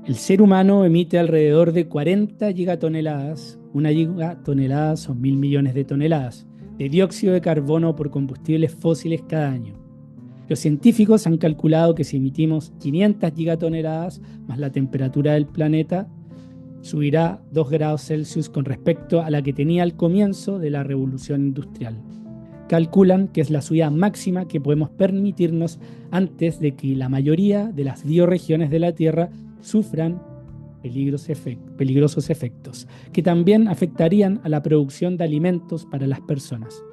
El ser humano emite alrededor de 40 gigatoneladas, una gigatonelada son 1.000 millones de toneladas, de dióxido de carbono por combustibles fósiles cada año. Los científicos han calculado que si emitimos 500 gigatoneladas más la temperatura del planeta, subirá 2 grados Celsius con respecto a la que tenía al comienzo de la revolución industrial. Calculan que es la subida máxima que podemos permitirnos antes de que la mayoría de las bioregiones de la Tierra sufran peligrosos efectos, que también afectarían a la producción de alimentos para las personas.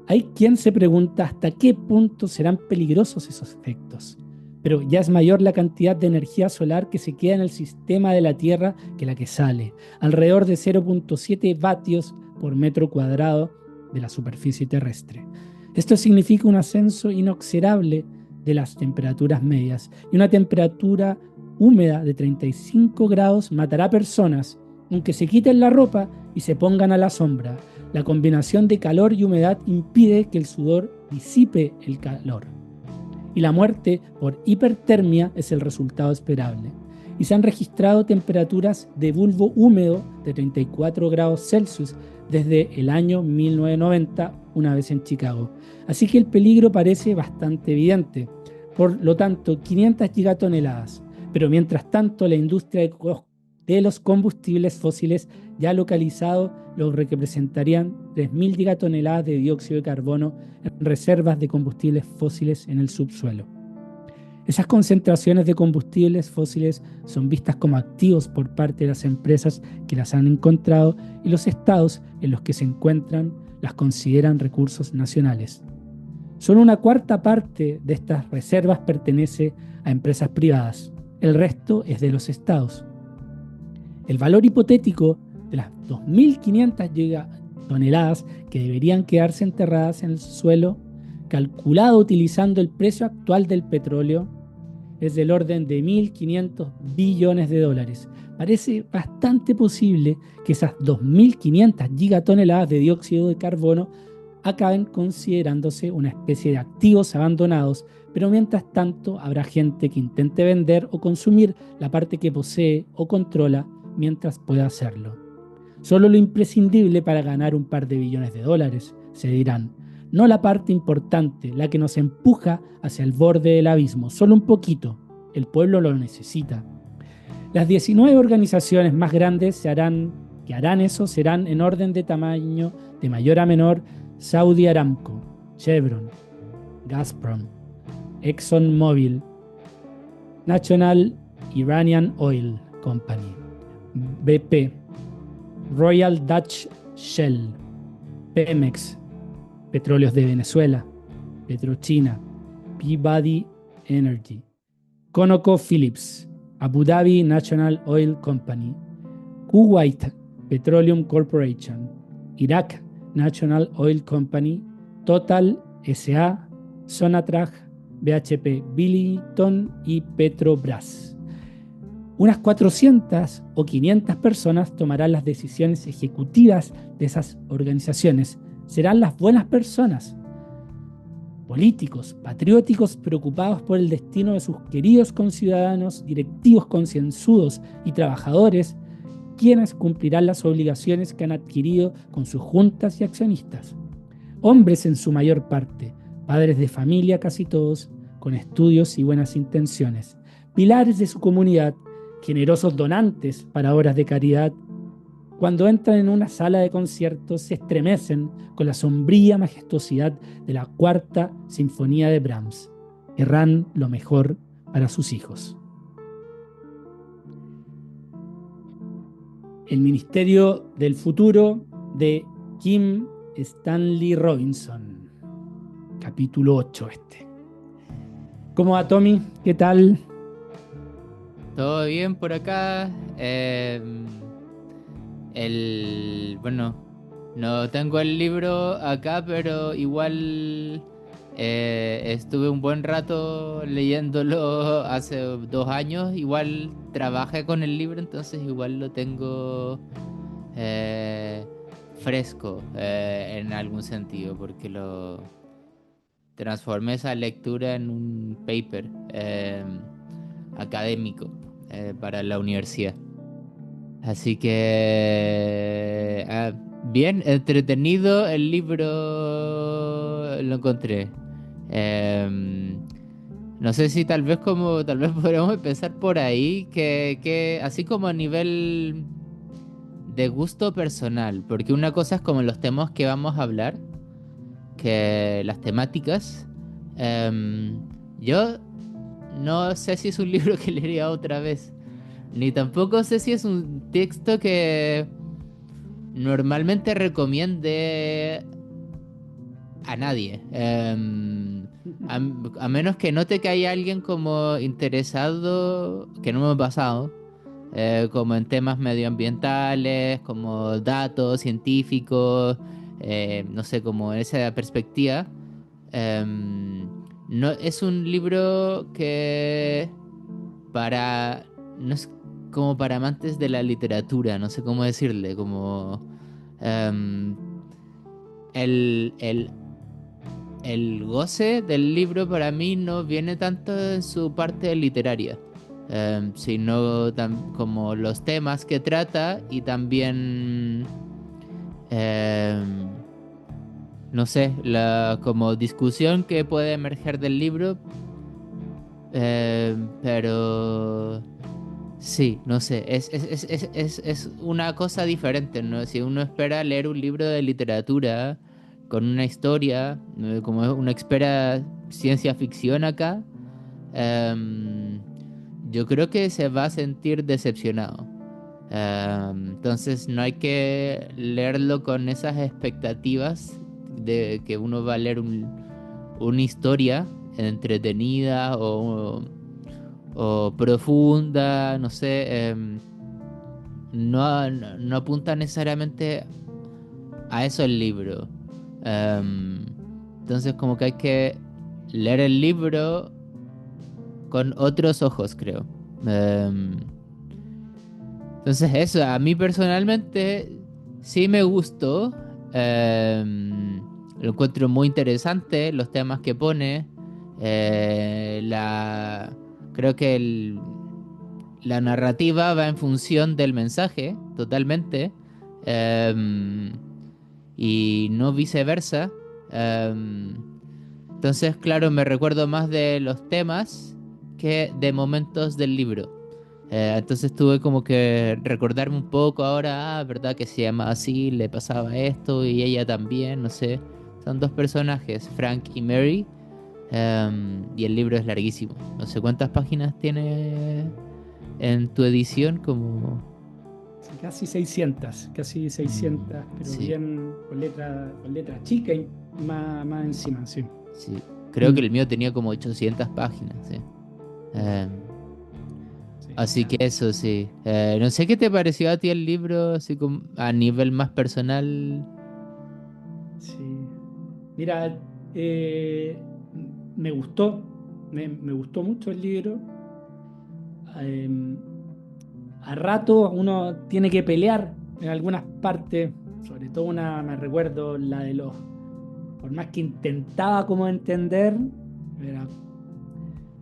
Hay quien se pregunta hasta qué punto serán peligrosos esos efectos, pero ya es mayor la cantidad de energía solar que se queda en el sistema de la Tierra que la que sale, alrededor de 0,7 vatios por metro cuadrado de la superficie terrestre. Esto significa un ascenso inexorable de las temperaturas medias, y una temperatura húmeda de 35 grados matará personas, aunque se quiten la ropa y se pongan a la sombra. La combinación de calor y humedad impide que el sudor disipe el calor. Y la muerte por hipertermia es el resultado esperable. Y se han registrado temperaturas de bulbo húmedo de 34 grados Celsius desde el año 1990, una vez en Chicago. Así que el peligro parece bastante evidente. Por lo tanto, 500 gigatoneladas. Pero mientras tanto, la industria de los combustibles fósiles ya localizado lo que representarían 3.000 gigatoneladas de dióxido de carbono en reservas de combustibles fósiles en el subsuelo. Esas concentraciones de combustibles fósiles son vistas como activos por parte de las empresas que las han encontrado, y los estados en los que se encuentran las consideran recursos nacionales. Solo una cuarta parte de estas reservas pertenece a empresas privadas. El resto es de los estados. El valor hipotético de las 2.500 gigatoneladas que deberían quedarse enterradas en el suelo, calculado utilizando el precio actual del petróleo, es del orden de 1.500 billones de dólares. Parece bastante posible que esas 2.500 gigatoneladas de dióxido de carbono acaben considerándose una especie de activos abandonados, pero mientras tanto habrá gente que intente vender o consumir la parte que posee o controla mientras pueda hacerlo. Solo lo imprescindible para ganar un par de billones de dólares, se dirán. No la parte importante, la que nos empuja hacia el borde del abismo, solo un poquito. El pueblo lo necesita. Las 19 organizaciones más grandes que harán eso serán en orden de tamaño, de mayor a menor: Saudi Aramco, Chevron, Gazprom, ExxonMobil, National Iranian Oil Company, BP, Royal Dutch Shell, Pemex, Petróleos de Venezuela, Petrochina, Peabody Energy, ConocoPhillips, Abu Dhabi National Oil Company, Kuwait Petroleum Corporation, Iraq National Oil Company, Total S.A., Sonatrach, BHP Billiton y Petrobras. Unas 400 o 500 personas tomarán las decisiones ejecutivas de esas organizaciones. Serán las buenas personas, políticos, patrióticos, preocupados por el destino de sus queridos conciudadanos, directivos concienzudos y trabajadores, quienes cumplirán las obligaciones que han adquirido con sus juntas y accionistas. Hombres en su mayor parte, padres de familia casi todos, con estudios y buenas intenciones, pilares de su comunidad, generosos donantes para obras de caridad. Cuando entran en una sala de conciertos se estremecen con la sombría majestuosidad de la Cuarta Sinfonía de Brahms. Querrán lo mejor para sus hijos. El Ministerio del Futuro de Kim Stanley Robinson. Capítulo 8 este. ¿Cómo va, Tommy? ¿Qué tal? Todo bien por acá. Bueno, no tengo el libro acá, pero igual estuve un buen rato leyéndolo hace 2 años. Igual trabajé con el libro, entonces igual lo tengo eh, fresco en algún sentido, porque lo transformé esa lectura en un paper académico. para la universidad. Así que bien entretenido el libro, lo encontré. Em, no sé si tal vez podríamos empezar por ahí, que así como a nivel de gusto personal, porque una cosa es como los temas que vamos a hablar, que las temáticas. Em, yo no sé si es un libro que leería otra vez, ni tampoco sé si es un texto que normalmente recomiende a nadie. A menos que note que hay alguien como interesado, que no me ha pasado, como en temas medioambientales, como datos científicos, no sé, como esa perspectiva. Em, no, es un libro que para, no es como para amantes de la literatura, no sé cómo decirle, como em, el, el, el goce del libro para mí no viene tanto en su parte literaria, sino como los temas que trata y también, em, no sé, la como discusión que puede emerger del libro, pero sí, no sé, es una cosa diferente, ¿no? Si uno espera leer un libro de literatura con una historia, como uno espera ciencia ficción acá, em, yo creo que se va a sentir decepcionado. Entonces no hay que leerlo con esas expectativas de que uno va a leer una historia entretenida o profunda, no sé, no apunta necesariamente a eso el libro. Em, entonces como que hay que leer el libro con otros ojos, creo. Em, entonces eso, a mí personalmente sí me gustó. Lo encuentro muy interesante, los temas que pone. Creo que la narrativa va en función del mensaje, totalmente. em, y no viceversa. Em, entonces, claro, me recuerdo más de los temas que de momentos del libro. Entonces tuve como que recordarme un poco ahora, ¿verdad? Que se llama así, le pasaba esto y ella también, no sé. Son dos personajes, Frank y Mary, y el libro es larguísimo. No sé cuántas páginas tiene en tu edición, como... Sí, casi 600, pero Sí, bien con letra chica y más encima, sí. sí. Creo que Mm, el mío tenía como 800 páginas, sí. Em, sí, Así que grande. eso sí. No sé qué te pareció a ti el libro, así como a nivel más personal. Sí. Mira, eh, me gustó, me gustó mucho el libro. Eh, a rato uno tiene que pelear en algunas partes, sobre todo me recuerdo la de por más que intentaba como entender, era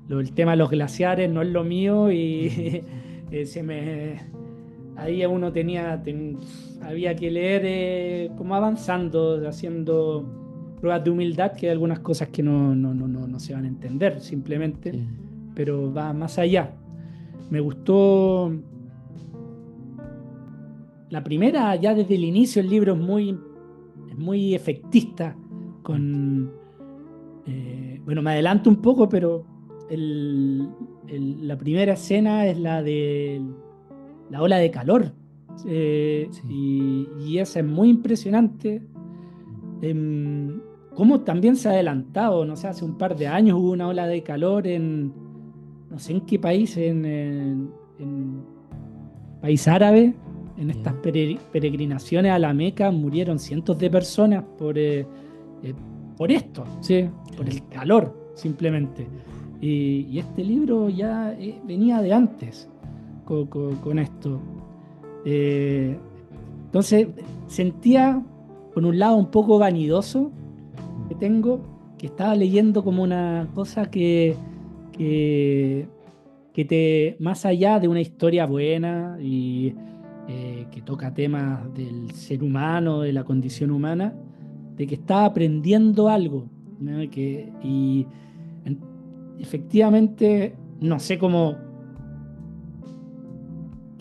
el tema de los glaciares no es lo mío Mm, y ahí uno había que leer como avanzando, haciendo pruebas de humildad, que hay algunas cosas que no se van a entender simplemente, sí. pero va más allá. Me gustó la primera, ya desde el inicio el libro es muy efectista, con, bueno, me adelanto un poco, pero el- la primera escena es la de la ola de calor. Sí. Y esa es muy impresionante. Cómo también se ha adelantado, no sé, hace un par de años hubo una ola de calor no sé en qué país, en país árabe, en estas Ya. peregrinaciones a la Meca murieron cientos de personas eh, por esto, ¿sí? Por Claro. el calor, simplemente. Y este libro ya venía de antes con esto. Eh, entonces sentía, por un lado, un poco vanidoso que tengo, que estaba leyendo como una cosa que, más allá de una historia buena y que toca temas del ser humano, de la condición humana, de que está aprendiendo algo, ¿no? En- efectivamente, no sé cómo,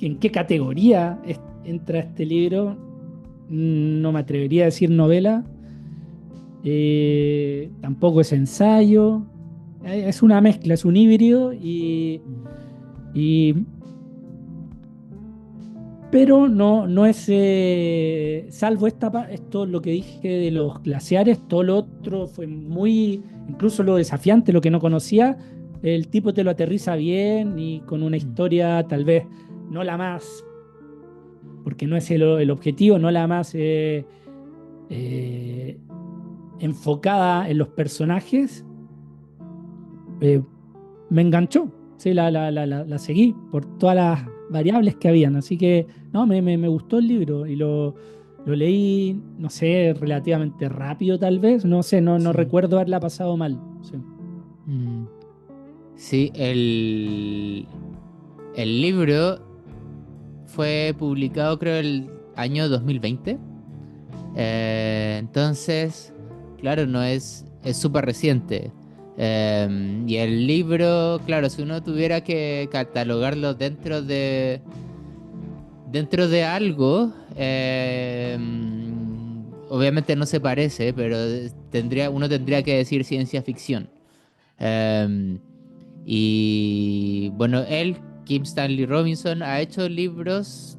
en qué categoría entra este libro, no me atrevería a decir novela, tampoco es ensayo, es una mezcla, es un híbrido y pero no es, salvo esto, lo que dije de los glaciares, todo lo otro fue muy, incluso lo desafiante, lo que no conocía, el tipo te lo aterriza bien y con una historia tal vez no la más, porque no es el objetivo, no la más eh, enfocada en los personajes, eh, me enganchó. Sí, la seguí por todas las variables que habían. Así que, no, me gustó el libro y lo leí, no sé, relativamente rápido tal vez. No sé, no Sí. recuerdo haberla pasado mal. Sí. Mm. Sí, el libro fue publicado creo el año 2020. Entonces, claro, no es súper reciente. Y el libro, claro, si uno tuviera que catalogarlo dentro de algo, obviamente no se parece, pero uno tendría que decir ciencia ficción. Em, y bueno, Kim Stanley Robinson, ha hecho libros.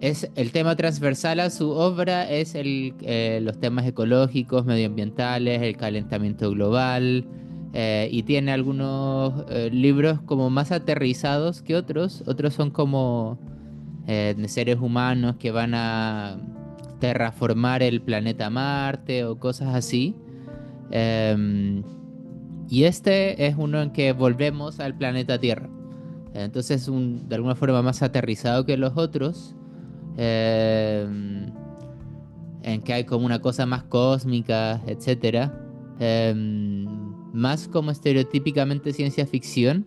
Es el tema transversal a su obra es los temas ecológicos, medioambientales, el calentamiento global, y tiene algunos libros como más aterrizados que otros. Otros son como de seres humanos que van a terraformar el planeta Marte o cosas así. Em, y este es uno en que volvemos al planeta Tierra. Entonces, de alguna forma más aterrizado que los otros, eh, en que hay como una cosa más cósmica, etcétera. Eh, Más como estereotípicamente ciencia ficción.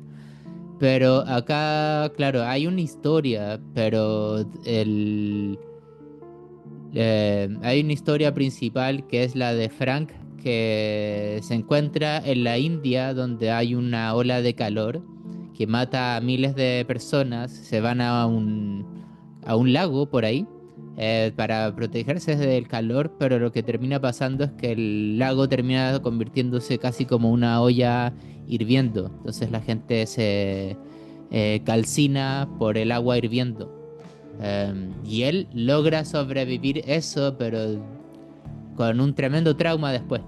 Pero acá, claro, hay una historia, pero hay una historia principal que es la de Frank, que se encuentra en la India, donde hay una ola de calor que mata a miles de personas. Se van a un lago por ahí para protegerse del calor, pero lo que termina pasando es que el lago termina convirtiéndose casi como una olla hirviendo. Entonces la gente se calcina por el agua hirviendo. Y él logra sobrevivir eso, pero con un tremendo trauma después.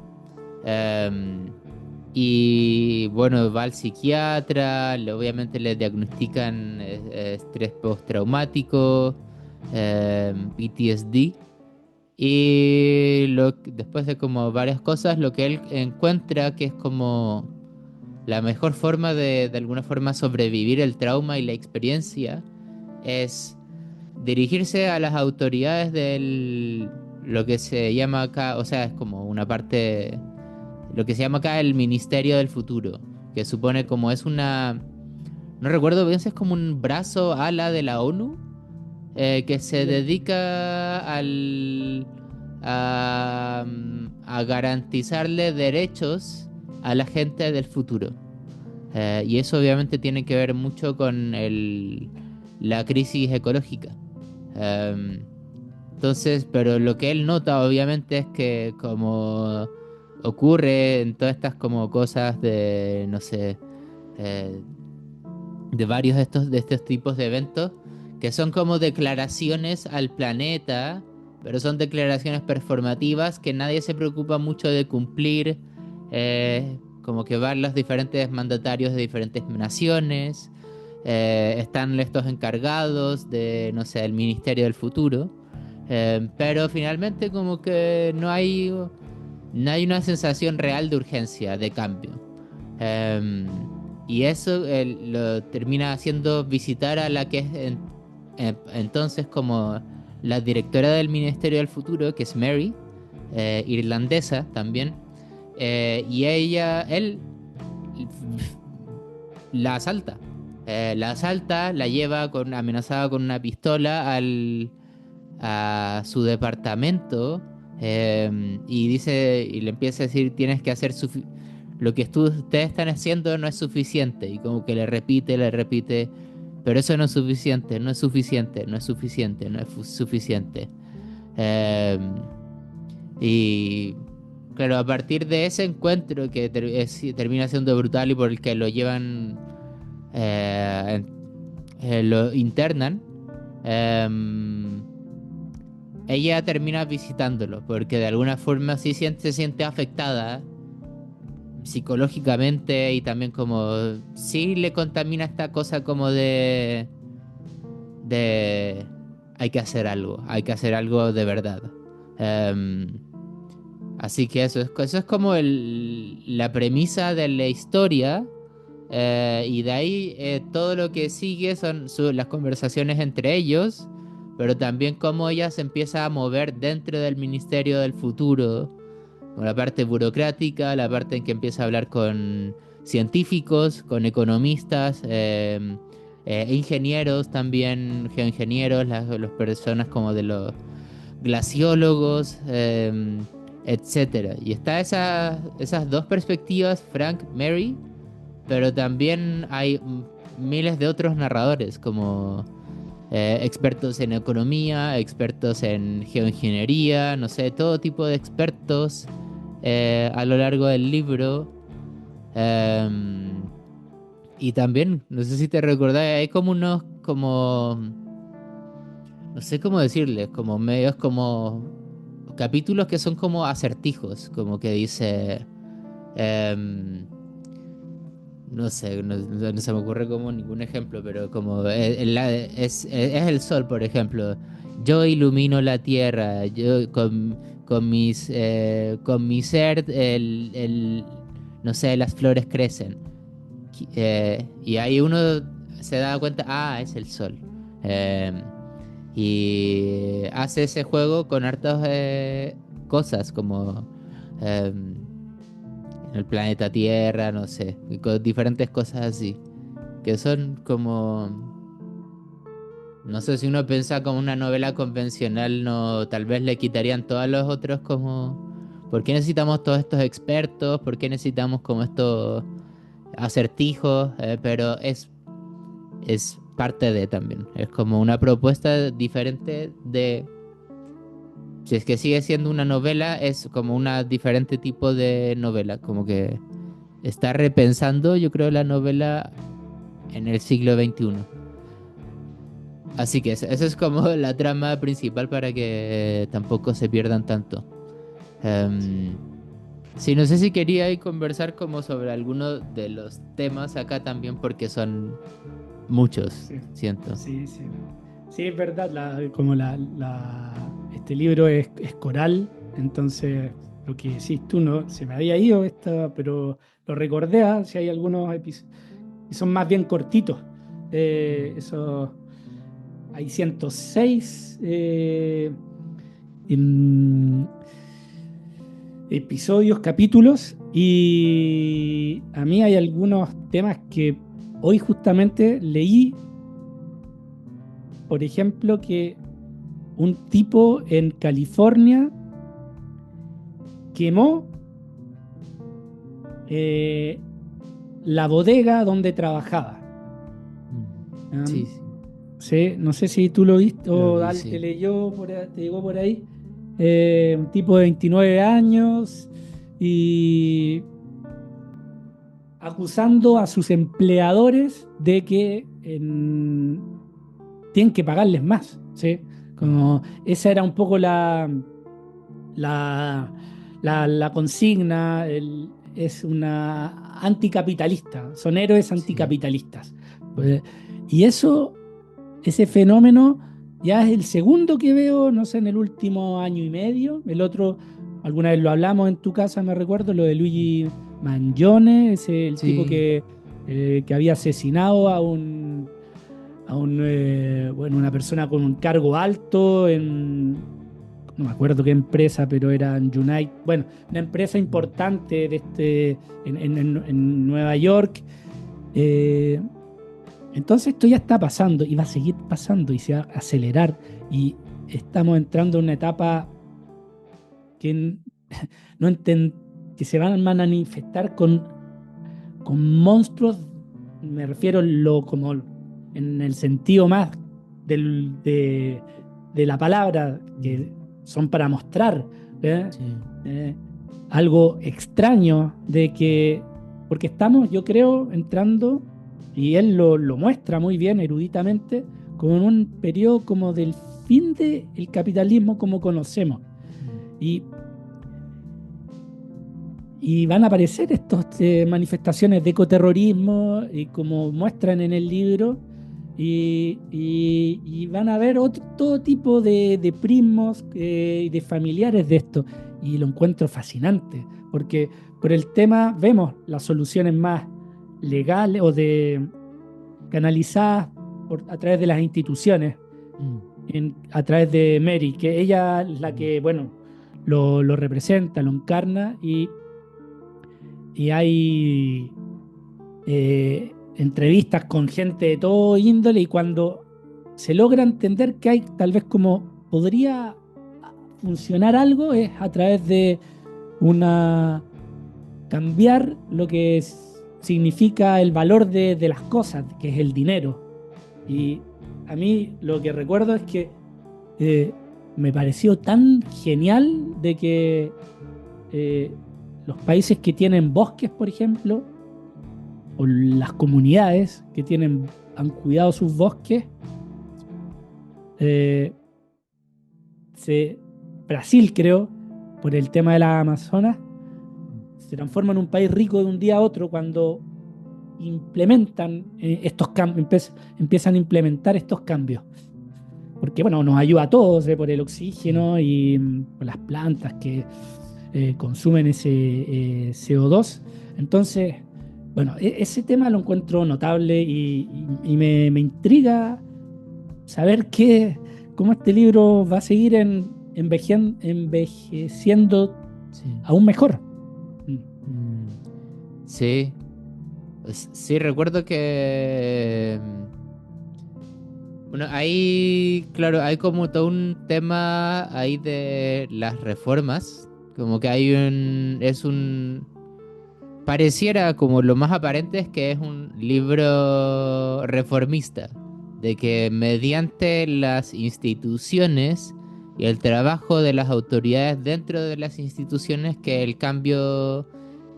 Em, y bueno, va al psiquiatra, obviamente le diagnostican estrés postraumático, PTSD. Y después de como varias cosas, lo que él encuentra que es como la mejor forma de alguna forma sobrevivir el trauma y la experiencia es dirigirse a las autoridades lo que se llama acá, o sea, es como una parte, lo que se llama acá el Ministerio del Futuro, que supone como es no recuerdo bien si es como un brazo ala de la ONU, que se Ya. dedica a garantizarle derechos a la gente del futuro. Y eso obviamente tiene que ver mucho con la crisis ecológica. Em, entonces, pero lo que él nota obviamente es que como ocurre en todas estas como cosas de, no sé, eh, de varios de estos tipos de eventos, que son como declaraciones al planeta, pero son declaraciones performativas que nadie se preocupa mucho de cumplir, como que van los diferentes mandatarios de diferentes naciones, están estos encargados de, no sé, el Ministerio del Futuro, pero finalmente como que no hay una sensación real de urgencia, de cambio. Em, y eso lo termina haciendo visitar a la que es entonces como la directora del Ministerio del Futuro, que es Mary, irlandesa también. Y él la asalta. La asalta, la lleva amenazada con una pistola a su departamento, y le empieza a decir, tienes que hacer lo que ustedes están haciendo no es suficiente. Y como que le repite, pero eso no es suficiente, no es suficiente, no es suficiente, no es suficiente. Eh, y claro, a partir de ese encuentro que termina siendo brutal y por el que lo llevan, lo internan, em, ella termina visitándolo porque de alguna forma sí se siente afectada psicológicamente y también como sí le contamina esta cosa como de hay que hacer algo de verdad. Em, Así que eso es como la premisa de la historia, y de ahí todo lo que sigue son las conversaciones entre ellos, pero también cómo ella se empieza a mover dentro del Ministerio del Futuro, con la parte burocrática, la parte en que empieza a hablar con científicos, con economistas, ingenieros también, geoingenieros, las personas como de los glaciólogos, etcétera. Y está esas dos perspectivas, Frank, Mary, pero también hay miles de otros narradores, como expertos en economía, expertos en geoingeniería, no sé, todo tipo de expertos a lo largo del libro. Em, y también, no sé si te recordás, hay como unos, como, no sé cómo decirles, como medios como capítulos que son como acertijos, como que dice, em, no sé, no se me ocurre como ningún ejemplo, pero como es el sol, por ejemplo. Yo ilumino la tierra, yo con mi ser, no sé, las flores crecen. Y ahí uno se da cuenta, es el sol. Em, y hace ese juego con hartas cosas como em, el planeta Tierra, no sé, y con diferentes cosas así, que son como, no sé, si uno piensa como una novela convencional, no, tal vez le quitarían todos los otros como, ¿por qué necesitamos todos estos expertos? ¿Por qué necesitamos como estos acertijos? Pero es parte de también, es como una propuesta diferente de, si es que sigue siendo una novela, es como una diferente tipo de novela, como que está repensando, yo creo, la novela en el siglo XXI. Así que esa es como la trama principal para que tampoco se pierdan tanto. Em, sí, no sé si quería ahí conversar como sobre algunos de los temas acá también, porque son muchos, Sí, siento. sí, sí. Sí, es verdad, este libro es coral, entonces lo que decís tú no se me había ido pero lo recordé, si hay algunos episodios y son más bien cortitos. Eso hay 106 en- episodios, capítulos, y a mí hay algunos temas que hoy justamente leí, por ejemplo, que un tipo en California quemó eh, la bodega donde trabajaba. Sí, ¿Um? sí, Sí, no sé si tú lo viste lo o vi, te sí. leyó, te llegó por ahí. Un tipo de 29 años y acusando a sus empleadores de que tienen que pagarles más. ¿Sí? Como esa era un poco la, la consigna, es una anticapitalista, son héroes Sí. anticapitalistas. Pues, y ese fenómeno ya es el segundo que veo, no sé, en el último año y medio. El otro, alguna vez lo hablamos en tu casa, me recuerdo, lo de Luigi Mangione, ese el tipo Sí. que había asesinado bueno, una persona con un cargo alto no me acuerdo qué empresa, pero era en Unite, bueno, una empresa importante de en Nueva York, Eh, entonces esto ya está pasando y va a seguir pasando y se va a acelerar y estamos entrando en una etapa que, no enten- que se van a manifestar con monstruos, me refiero como en el sentido más de la palabra, que son para mostrar, ¿eh? Sí. Eh, algo extraño de que, porque estamos, yo creo, entrando, y él lo muestra muy bien eruditamente, como en un periodo como del fin del capitalismo como conocemos. Y y van a aparecer estas manifestaciones de ecoterrorismo, y como muestran en el libro, y van a haber todo tipo de primos y de familiares de esto. Y lo encuentro fascinante, porque por el tema vemos las soluciones más legales o de canalizadas a través de las instituciones, Mm. a través de Mary, que ella es la que, bueno, lo representa, lo encarna, y hay entrevistas con gente de todo índole, y cuando se logra entender que hay tal vez como podría funcionar algo es a través de una cambiar lo que significa el valor de las cosas, que es el dinero. Y a mí lo que recuerdo es que eh, me pareció tan genial de que eh, los países que tienen bosques, por ejemplo, o las comunidades que han cuidado sus bosques, eh, se, Brasil, creo, por el tema de las Amazonas, se transforma en un país rico de un día a otro cuando implementan estos cambios, empiezan a implementar estos cambios. Porque, bueno, nos ayuda a todos, por el oxígeno y por las plantas que consumen ese CO2. Entonces, bueno, ese tema lo encuentro notable, y me intriga saber cómo este libro va a seguir envejeciendo Sí. aún mejor. Mm. Sí. Sí, recuerdo que bueno, ahí, claro, hay como todo un tema ahí de las reformas. Como que pareciera como lo más aparente es que es un libro reformista, de que mediante las instituciones y el trabajo de las autoridades dentro de las instituciones que el cambio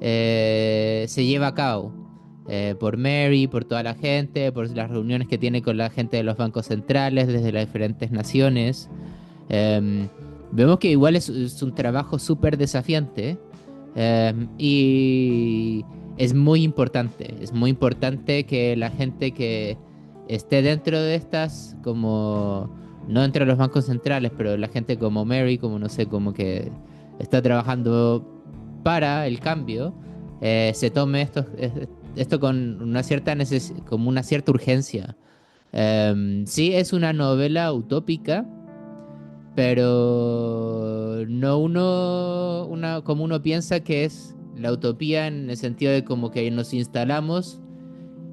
se lleva a cabo. Por Mary, por toda la gente, por las reuniones que tiene con la gente de los bancos centrales desde las diferentes naciones. Em, Vemos que igual es un trabajo súper desafiante, y es muy importante que la gente que esté dentro de estas, como no entre los bancos centrales, pero la gente como Mary, como no sé, como que está trabajando para el cambio, se tome esto con una cierta como una cierta urgencia. Sí, es una novela utópica, pero no como uno piensa que es la utopía en el sentido de como que nos instalamos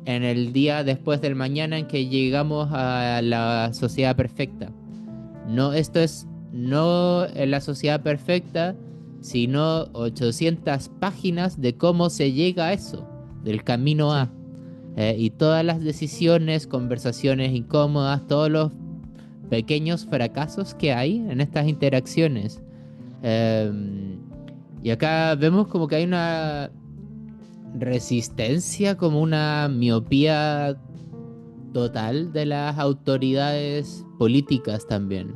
en el día después del mañana en que llegamos a la sociedad perfecta. No, esto es no la sociedad perfecta, sino 800 páginas de cómo se llega a eso, del camino Sí. a. Y todas las decisiones, conversaciones incómodas, todos los pequeños fracasos que hay en estas interacciones. Y acá vemos como que hay una resistencia, como una miopía total de las autoridades políticas también.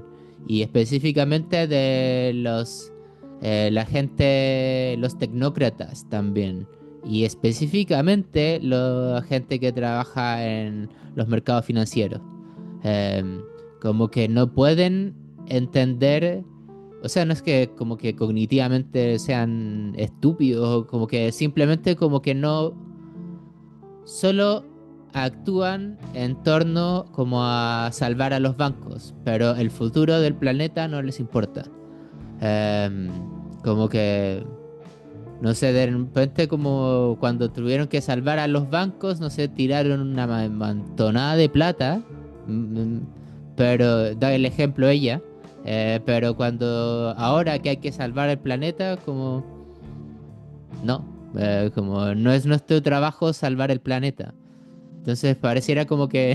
Y específicamente de la gente, los tecnócratas también. Y específicamente la gente que trabaja en los mercados financieros. Em, Como que no pueden entender, o sea, no es que como que cognitivamente sean estúpidos, como que simplemente como que no, solo actúan en torno como a salvar a los bancos, pero el futuro del planeta no les importa. Em, Como que no sé, de repente como cuando tuvieron que salvar a los bancos, no sé, tiraron una montonada de plata, mm, pero da el ejemplo ella, pero cuando ahora que hay que salvar el planeta, como no, como no es nuestro trabajo salvar el planeta. Entonces pareciera como que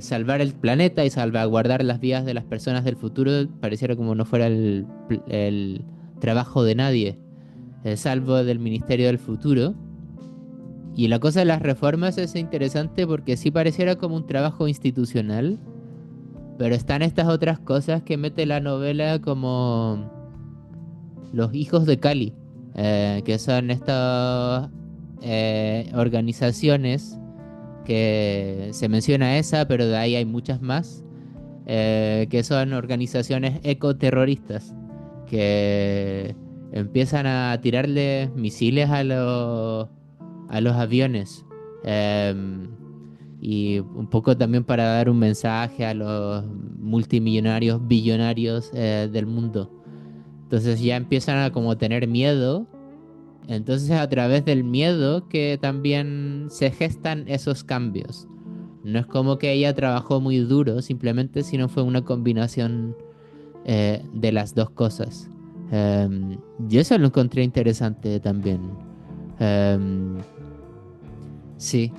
salvar el planeta y salvaguardar las vidas de las personas del futuro pareciera como no fuera el trabajo de nadie, salvo del Ministerio del Futuro. Y la cosa de las reformas es interesante porque sí pareciera como un trabajo institucional, pero están estas otras cosas que mete la novela como los hijos de Cali, que son estas organizaciones que se menciona esa, pero de ahí hay muchas más, que son organizaciones ecoterroristas que empiezan a tirarle misiles a los aviones. em, y un poco también para dar un mensaje a los multimillonarios, billonarios del mundo. Entonces ya empiezan a como tener miedo. Entonces a través del miedo que también se gestan esos cambios. No es como que ella trabajó muy duro, simplemente, sino fue una combinación de las dos cosas. Y eso lo encontré interesante también. Em, sí.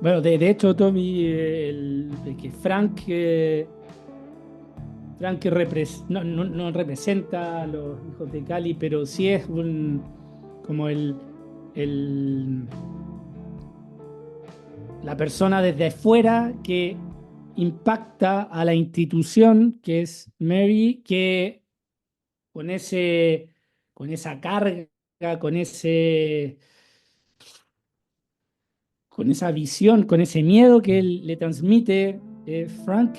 Bueno, de hecho, Tommy, de que Frank que no representa a los hijos de Cali, pero sí es como el, la persona desde afuera que impacta a la institución que es Mary, que con con esa carga, con con esa visión, con ese miedo que él le transmite Frank,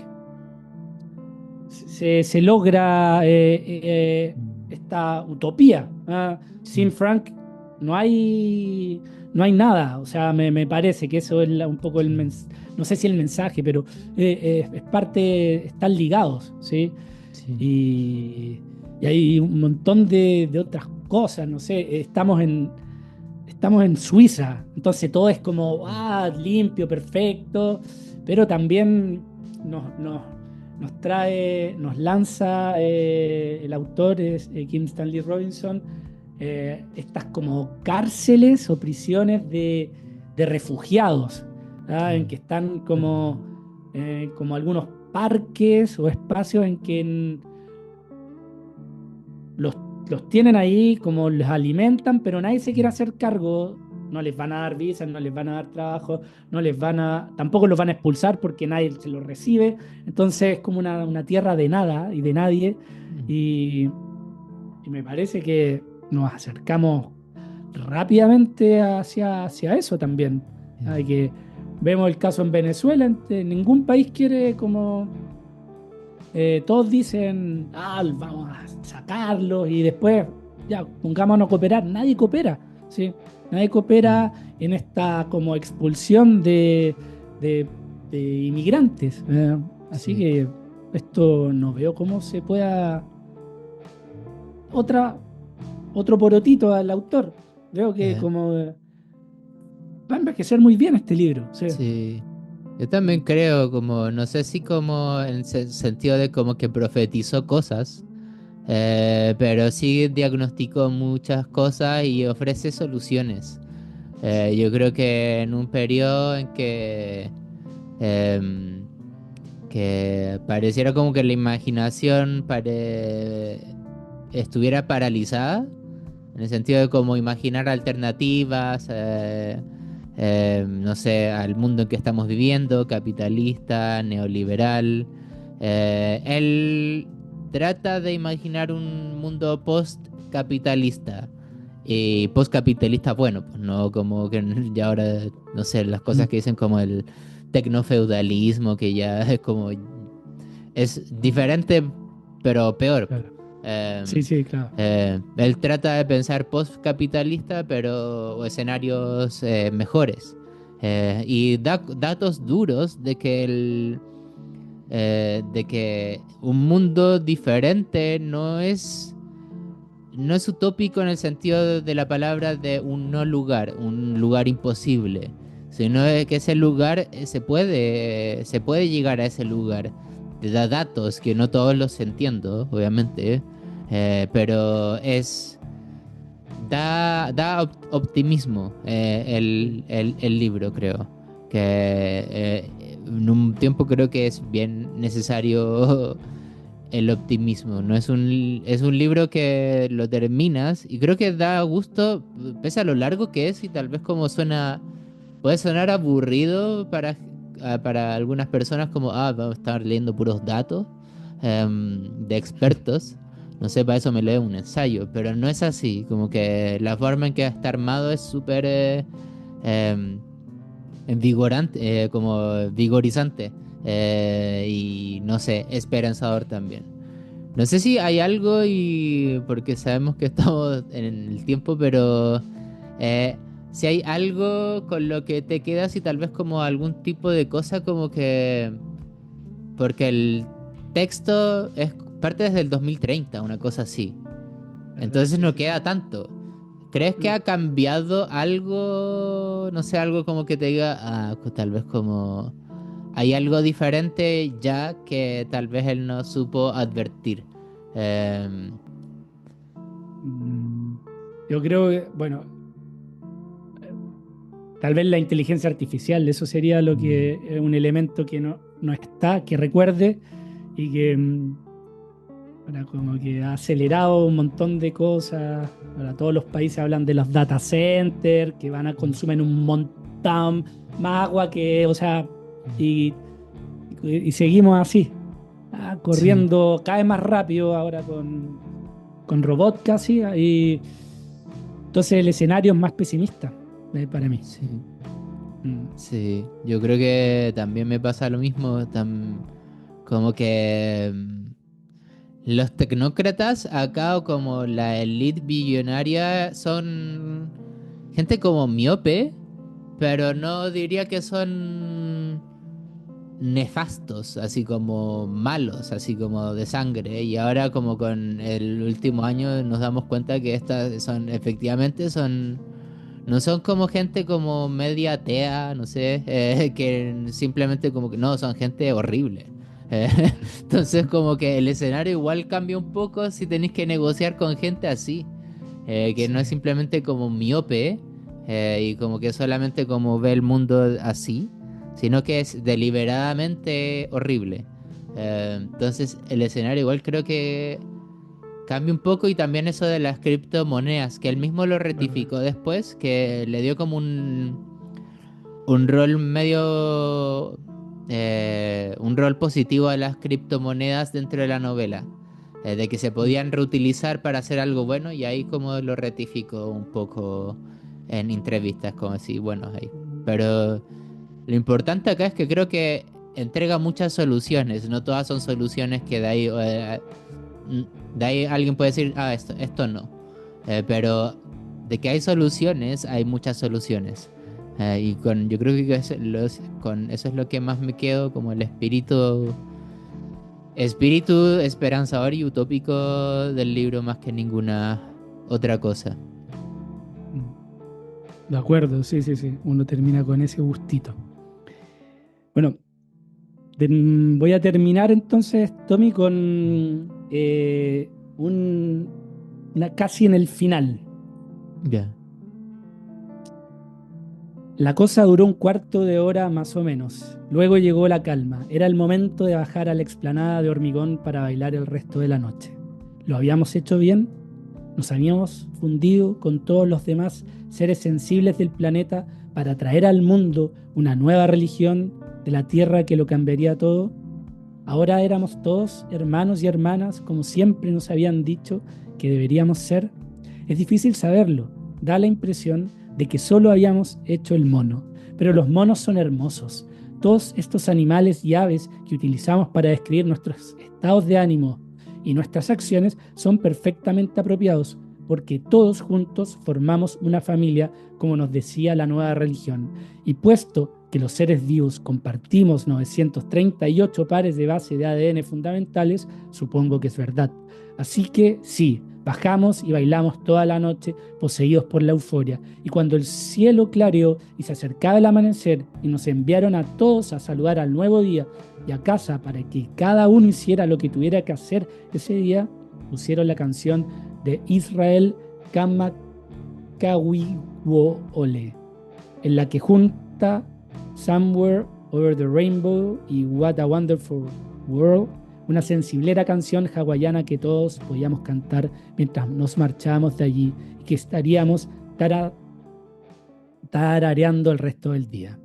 se logra esta utopía. ¿Ah? Sin Frank no no hay nada. O sea, me parece que eso es un poco no sé si el mensaje, pero es parte, están ligados, ¿sí? Sí. Y, y hay un montón de otras cosas, no sé, estamos en Suiza, entonces todo es como limpio, perfecto, pero también nos, nos lanza el autor, Kim Stanley Robinson, estas como cárceles o prisiones de refugiados, ¿ah? En que están como algunos parques o espacios en que los, los tienen ahí, como les alimentan, pero nadie se quiere hacer cargo. No les van a dar visas, no les van a dar trabajo, tampoco los van a expulsar porque nadie se los recibe. Entonces es como una tierra de nada y de nadie. Y, y me parece que nos acercamos rápidamente hacia eso también. Hay que vemos el caso en Venezuela, ningún país quiere como todos dicen, vamos a sacarlos y después ya pongámonos a cooperar. Nadie coopera, ¿sí? Nadie coopera en esta como expulsión de- de inmigrantes. Así Sí. que esto no veo cómo se pueda otra, otro porotito al autor. Veo que Eh, como va a envejecer muy bien este libro. Sí. sí. Yo también creo, como, no sé si como en sentido de como que profetizó cosas, pero sí diagnosticó muchas cosas y ofrece soluciones. Yo creo que en un periodo en em, que pareciera como que la imaginación estuviera paralizada, en el sentido de como imaginar alternativas, no sé, al mundo en que estamos viviendo, capitalista, neoliberal. Él trata de imaginar un mundo post-capitalista. Y post-capitalista, bueno, pues no como que ya ahora, no sé, las cosas Mm, que dicen como el tecnofeudalismo, que ya es como, es diferente, pero peor. claro. Sí, Em, sí, claro. Él trata de pensar post-capitalista, pero escenarios mejores. Y da datos duros de que de que un mundo diferente no es utópico en el sentido de la palabra de un no lugar, un lugar imposible, sino de que ese lugar se puede llegar a ese lugar. Te da datos que no todos los entiendo, obviamente, pero optimismo el libro, creo. Que en un tiempo creo que es bien necesario el optimismo. No es un libro que lo terminas y creo que da gusto, pese a lo largo que es y tal vez como puede sonar aburrido para algunas personas como, vamos a estar leyendo puros datos de expertos. No sé, para eso me leo un ensayo, pero no es así. Como que la forma en que está armado es súper em, vigorante, como vigorizante y no sé, esperanzador también. No sé si hay algo y porque sabemos que estamos en el tiempo, pero eh, si hay algo con lo que te quedas y tal vez como algún tipo de cosa como que porque el texto es parte desde el 2030, una cosa así. ¿Verdad? Entonces Sí, no sí. queda tanto. ¿Crees que Mm. ha cambiado algo? No sé, algo como que te diga, tal vez como hay algo diferente ya que tal vez él no supo advertir. Em, Mm, Yo creo que, bueno, tal vez la inteligencia artificial, eso sería lo que es un elemento que no está, que recuerde y que ahora como que ha acelerado un montón de cosas. Ahora todos los países hablan de los data centers, que van a consumir un montón más agua que, o sea, y, y seguimos así, Sí, corriendo cada vez más rápido ahora con robots casi, y entonces el escenario es más pesimista para mí. sí, Mm. sí. Yo creo que también me pasa lo mismo. Como que los tecnócratas acá o como la elite billonaria son gente como miope, pero no diría que son nefastos, así como malos, así como de sangre. Y ahora como con el último año nos damos cuenta que estas efectivamente no son como gente como media atea, no sé, que simplemente como que no, son gente horrible. Eh, entonces como que el escenario igual cambia un poco si tenéis que negociar con gente así, que no es Sí, simplemente como miope y como que solamente como ve el mundo así, sino que es deliberadamente horrible. Entonces el escenario igual creo que cambia un poco y también eso de las criptomonedas, que él mismo lo verdad. rectificó después, que le dio como un rol medio, un rol positivo a las criptomonedas dentro de la novela, de que se Mm. podían reutilizar para hacer algo bueno y ahí como lo rectificó un poco en entrevistas, como así, bueno, ahí. Pero lo importante acá es que creo que entrega muchas soluciones, no todas son soluciones que de ahí alguien puede decir, esto no. Pero de que hay soluciones, hay muchas soluciones. Yo creo que con eso es lo que más me quedo, como el espíritu esperanzador y utópico del libro más que ninguna otra cosa. Mm. De acuerdo, sí, sí, sí. Uno termina con ese gustito. Bueno, voy a terminar entonces, Tommy, con casi en el final. Ya. La cosa duró un cuarto de hora más o menos. Luego llegó la calma. Era el momento de bajar a la explanada de hormigón para bailar el resto de la noche. ¿Lo habíamos hecho bien? Nos habíamos fundido con todos los demás seres sensibles del planeta para traer al mundo una nueva religión de la tierra que lo cambiaría todo. Ahora éramos todos hermanos y hermanas como siempre nos habían dicho que deberíamos ser. Es difícil saberlo. Da la impresión de que solo habíamos hecho el mono. Pero los monos son hermosos. Todos estos animales y aves que utilizamos para describir nuestros estados de ánimo y nuestras acciones son perfectamente apropiados porque todos juntos formamos una familia, como nos decía la nueva religión. Y puesto que los seres vivos compartimos 938 pares de base de ADN fundamentales, supongo que es verdad. Así que sí, bajamos y bailamos toda la noche, poseídos por la euforia. Y cuando el cielo clareó y se acercaba el amanecer y nos enviaron a todos a saludar al nuevo día y a casa para que cada uno hiciera lo que tuviera que hacer ese día, pusieron la canción de Israel Kamakawiwo Ole, en la que junta Somewhere Over the Rainbow y What a Wonderful World, una sensiblera canción hawaiana que todos podíamos cantar mientras nos marchábamos de allí y que estaríamos tarareando el resto del día.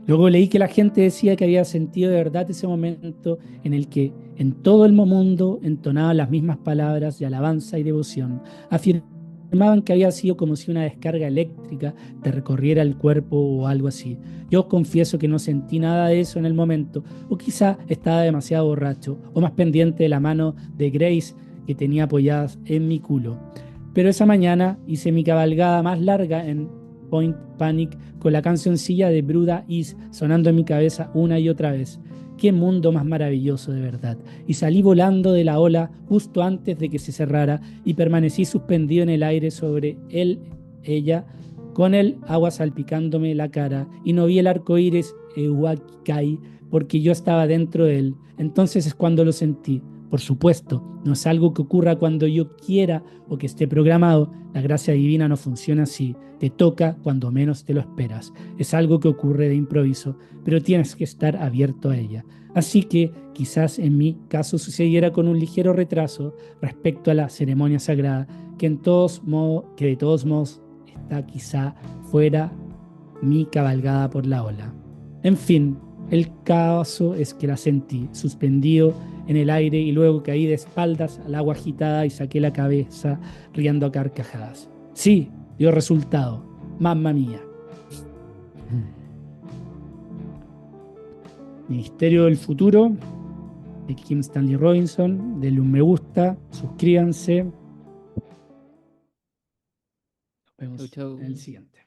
Luego leí que la gente decía que había sentido de verdad ese momento en el que en todo el mundo entonaban las mismas palabras de alabanza y devoción. Afirmaban que había sido como si una descarga eléctrica te recorriera el cuerpo o algo así. Yo confieso que no sentí nada de eso en el momento, o quizá estaba demasiado borracho, o más pendiente de la mano de Grace que tenía apoyadas en mi culo. Pero esa mañana hice mi cabalgada más larga en Point Panic con la cancioncilla de Bruda Is sonando en mi cabeza una y otra vez. Qué mundo más maravilloso de verdad. Y salí volando de la ola justo antes de que se cerrara y permanecí suspendido en el aire sobre ella, con el agua salpicándome la cara y no vi el arco iris Ewakikai porque yo estaba dentro de él. Entonces es cuando lo sentí. Por supuesto, no es algo que ocurra cuando yo quiera o que esté programado. La gracia divina no funciona así. Te toca cuando menos te lo esperas. Es algo que ocurre de improviso, pero tienes que estar abierto a ella. Así que quizás en mi caso sucediera con un ligero retraso respecto a la ceremonia sagrada, que de todos modos está quizá fuera mi cabalgada por la ola. En fin, el caso es que la sentí, suspendido en el aire, y luego caí de espaldas al agua agitada y saqué la cabeza riendo a carcajadas. Sí, dio resultado. Mamma mía. Ministerio del Futuro, de Kim Stanley Robinson. Denle un me gusta, suscríbanse. Nos vemos Chau, chau. en el siguiente.